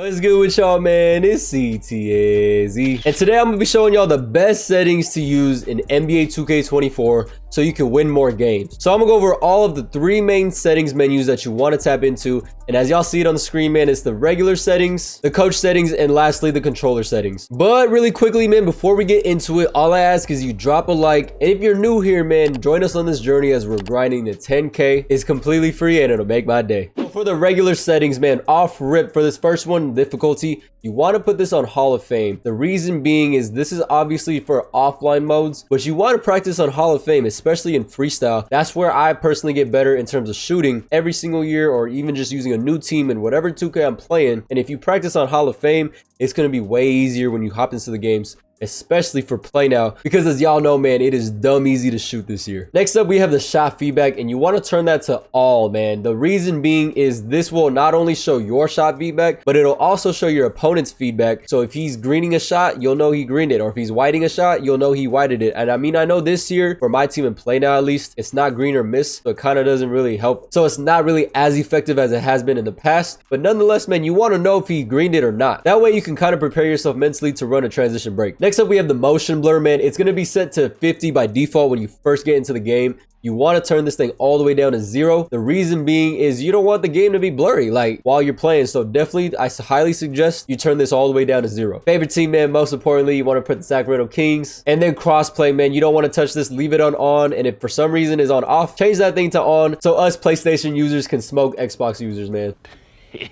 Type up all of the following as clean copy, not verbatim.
What's good with y'all, man? It's CTAZ. And today I'm gonna be showing y'all the best settings to use in NBA 2K24 so you can win more games. So I'm gonna go over all of the 3 main settings menus that you want to tap into. And as y'all see it on the screen, man, it's the regular settings, the coach settings, and lastly, the controller settings. But really quickly, man, before we get into it, all I ask is you drop a like. And if you're new here, man, join us on this journey as we're grinding to 10K. It's completely free and it'll make my day. So for the regular settings, man, off rip for this first one, difficulty, you want to put this on Hall of Fame. The reason being is this is obviously for offline modes, but you want to practice on Hall of Fame, especially in freestyle. That's where I personally get better in terms of shooting every single year, or even just using a new team in whatever 2K I'm playing. And if you practice on Hall of Fame, it's going to be way easier when you hop into the games, especially for play now, because as y'all know, man, it is dumb easy to shoot this year. Next up, we have the shot feedback, and you want to turn that to all, man. The reason being is this will not only show your shot feedback, but it'll also show your opponent's feedback. So if he's greening a shot, you'll know he greened it, or if he's whiting a shot, you'll know he whited it. And I mean, I know this year for my team in play now, at least, it's not green or miss, so it kind of doesn't really help. So it's not really as effective as it has been in the past, but nonetheless, man, you want to know if he greened it or not. That way you can kind of prepare yourself mentally to run a transition break. Next up, we have the motion blur, man. It's going to be set to 50 by default when you first get into the game. You want to turn this thing all the way down to 0. The reason being is you don't want the game to be blurry like while you're playing. So definitely, I highly suggest you turn this all the way down to 0. Favorite team, man, most importantly, you want to put the Sacramento Kings. And then crossplay, man, you don't want to touch this. Leave it on. And if for some reason it's on off, change that thing to on so us PlayStation users can smoke Xbox users, man.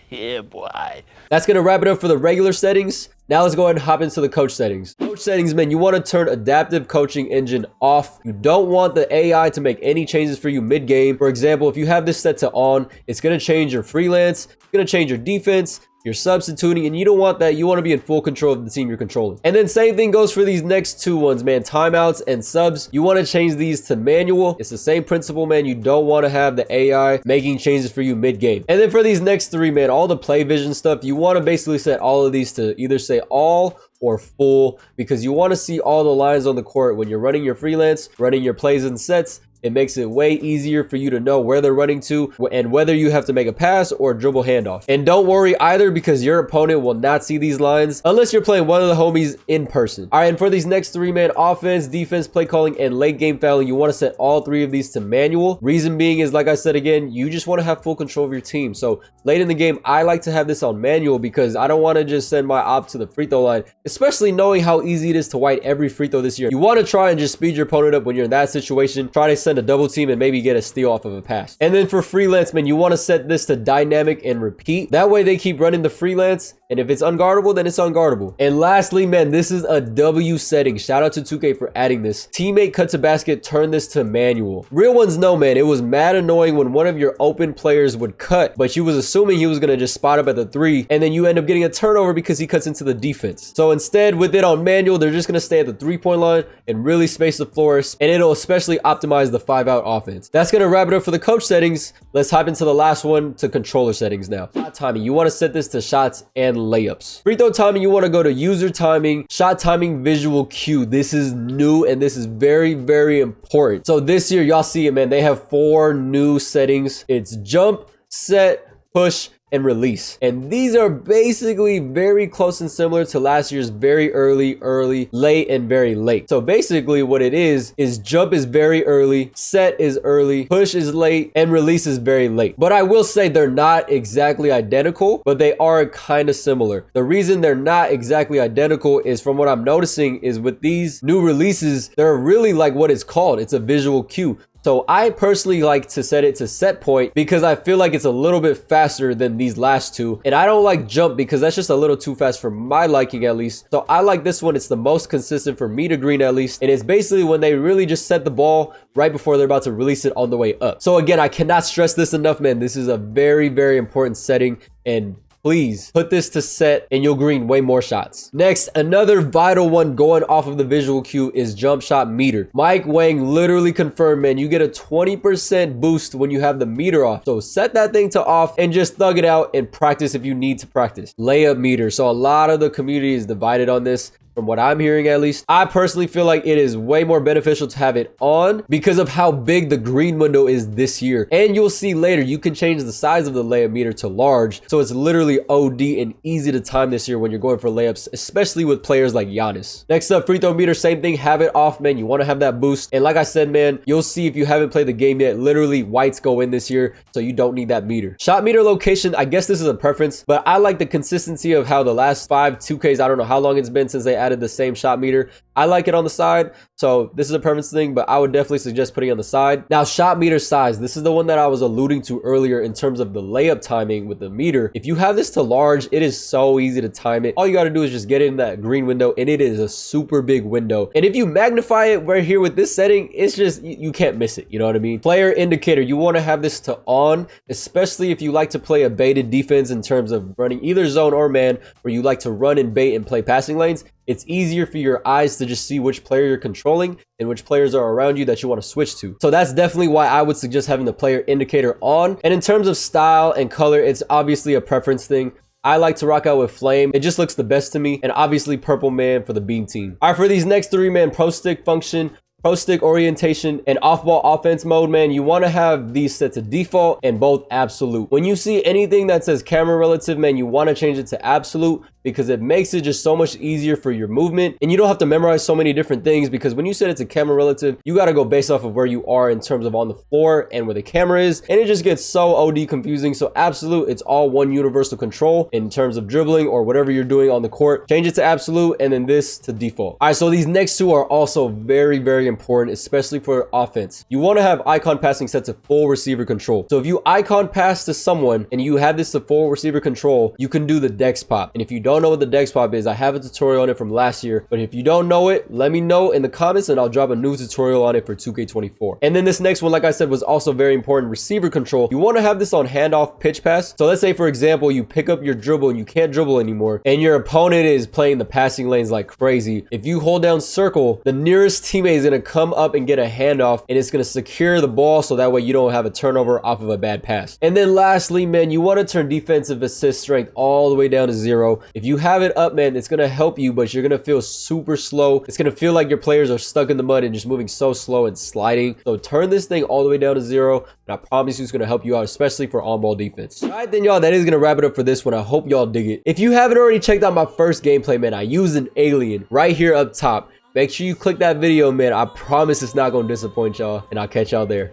Yeah, boy. That's going to wrap it up for the regular settings. Now let's go ahead and hop into the coach settings. Coach settings, man, you want to turn adaptive coaching engine off. You don't want the AI to make any changes for you mid-game. For example, if you have this set to on, it's going to change your freelance, it's going to change your defense, you're substituting, and you don't want that. You want to be in full control of the team you're controlling. And then same thing goes for these next 2 ones, man. Timeouts and subs. You want to change these to manual. It's the same principle, man. You don't want to have the AI making changes for you mid-game. And then for these next 3, man, all the play vision stuff, you want to basically set all of these to either say all or full, because you want to see all the lines on the court when you're running your freelance, running your plays and sets. It makes it way easier for you to know where they're running to and whether you have to make a pass or a dribble handoff. And don't worry either, because your opponent will not see these lines unless you're playing one of the homies in person. All right, and for these next 3, man, offense, defense, play calling, and late game fouling, you want to set all 3 of these to manual. Reason being is, like I said again, you just want to have full control of your team. So late in the game, I like to have this on manual because I don't want to just send my op to the free throw line, especially knowing how easy it is to white every free throw this year. You want to try and just speed your opponent up when you're in that situation. Try to send a double team and maybe get a steal off of a pass. And then for freelance, man, you want to set this to dynamic and repeat. That way they keep running the freelance, and if it's unguardable, then it's unguardable. And lastly, man, this is a W setting. Shout out to 2K for adding this. Teammate cut to basket, turn this to manual. Real ones know, man, it was mad annoying when one of your open players would cut, but you was assuming he was going to just spot up at the 3, and then you end up getting a turnover because he cuts into the defense. So instead, with it on manual, they're just going to stay at the 3-point line and really space the floor, and it'll especially optimize the 5-out offense. That's going to wrap it up for the coach settings. Let's hop into the last one, to controller settings now. Shot timing, you want to set this to shots and layups. Free throw timing, you want to go to user timing, shot timing, visual cue. This is new and this is very, very important. So this year, y'all see it, man, they have 4 new settings. It's jump, set, push, and release. And these are basically very close and similar to last year's very early, late, and very late. So basically what it is jump is very early, set is early, push is late, and release is very late. But I will say they're not exactly identical, but they are kind of similar. The reason they're not exactly identical is, from what I'm noticing, is with these new releases, they're really like what it's called. It's a visual cue. So I personally like to set it to set point because I feel like it's a little bit faster than these last 2. And I don't like jump because that's just a little too fast for my liking, at least. So I like this one. It's the most consistent for me to green, at least. And it's basically when they really just set the ball right before they're about to release it on the way up. So again, I cannot stress this enough, man. This is a very, very important setting, and please put this to set and you'll green way more shots. Next, another vital one going off of the visual cue is jump shot meter. Mike Wang literally confirmed, man, you get a 20% boost when you have the meter off. So set that thing to off and just thug it out and practice if you need to practice. Layup meter. So a lot of the community is divided on this. from what I'm hearing at least. I personally feel like it is way more beneficial to have it on because of how big the green window is this year. And you'll see later, you can change the size of the layup meter to large. So it's literally OD and easy to time this year when you're going for layups, especially with players like Giannis. Next up, free throw meter, same thing, have it off, man. You want to have that boost. And like I said, man, you'll see if you haven't played the game yet, literally whites go in this year, so you don't need that meter. Shot meter location, I guess this is a preference, but I like the consistency of how the last 5 2Ks, I don't know how long it's been since they added the same shot meter. I like it on the side, so this is a preference thing, but I would definitely suggest putting it on the side. Now, shot meter size, this is the one that I was alluding to earlier in terms of the layup timing with the meter. If you have this to large, it is so easy to time it. All you got to do is just get in that green window, and it is a super big window. And if you magnify it right here with this setting, it's just, you can't miss it. You know what I mean? Player indicator, you want to have this to on, especially if you like to play a baited defense in terms of running either zone or man, where you like to run and bait and play passing lanes. It's easier for your eyes to just see which player you're controlling and which players are around you that you want to switch to. So that's definitely why I would suggest having the player indicator on. And in terms of style and color, it's obviously a preference thing. I like to rock out with flame. It just looks the best to me. And obviously purple, man, for the beam team. All right, for these next 3, man, pro stick function, pro stick orientation, and off-ball offense mode, man, you want to have these set to default and both absolute. When you see anything that says camera relative, man, you want to change it to absolute because it makes it just so much easier for your movement, and you don't have to memorize so many different things, because when you set it to camera relative, you got to go based off of where you are in terms of on the floor and where the camera is, and it just gets so OD confusing. So absolute, it's all one universal control in terms of dribbling or whatever you're doing on the court. Change it to absolute, and then this to default. All right, so these next 2 are also very, very important, especially for offense. You want to have icon passing set to full receiver control. So if you icon pass to someone and you have this to full receiver control, you can do the dex pop. And if you don't know what the dex pop is, I have a tutorial on it from last year, but if you don't know it, let me know in the comments and I'll drop a new tutorial on it for 2K24. And then this next one, like I said, was also very important, receiver control. You want to have this on handoff pitch pass. So let's say, for example, you pick up your dribble and you can't dribble anymore, and your opponent is playing the passing lanes like crazy. If you hold down circle, the nearest teammate is going to come up and get a handoff, and it's going to secure the ball so that way you don't have a turnover off of a bad pass. And then lastly, man, you want to turn defensive assist strength all the way down to 0. If you have it up, man, it's going to help you, but you're going to feel super slow. It's going to feel like your players are stuck in the mud and just moving so slow and sliding. So turn this thing all the way down to 0, and I promise you it's going to help you out, especially for on-ball defense. All right, then, y'all, that is going to wrap it up for this one. I hope y'all dig it. If you haven't already checked out my first gameplay, man, I used an alien right here up top. Make sure you click that video, man. I promise it's not going to disappoint y'all, and I'll catch y'all there.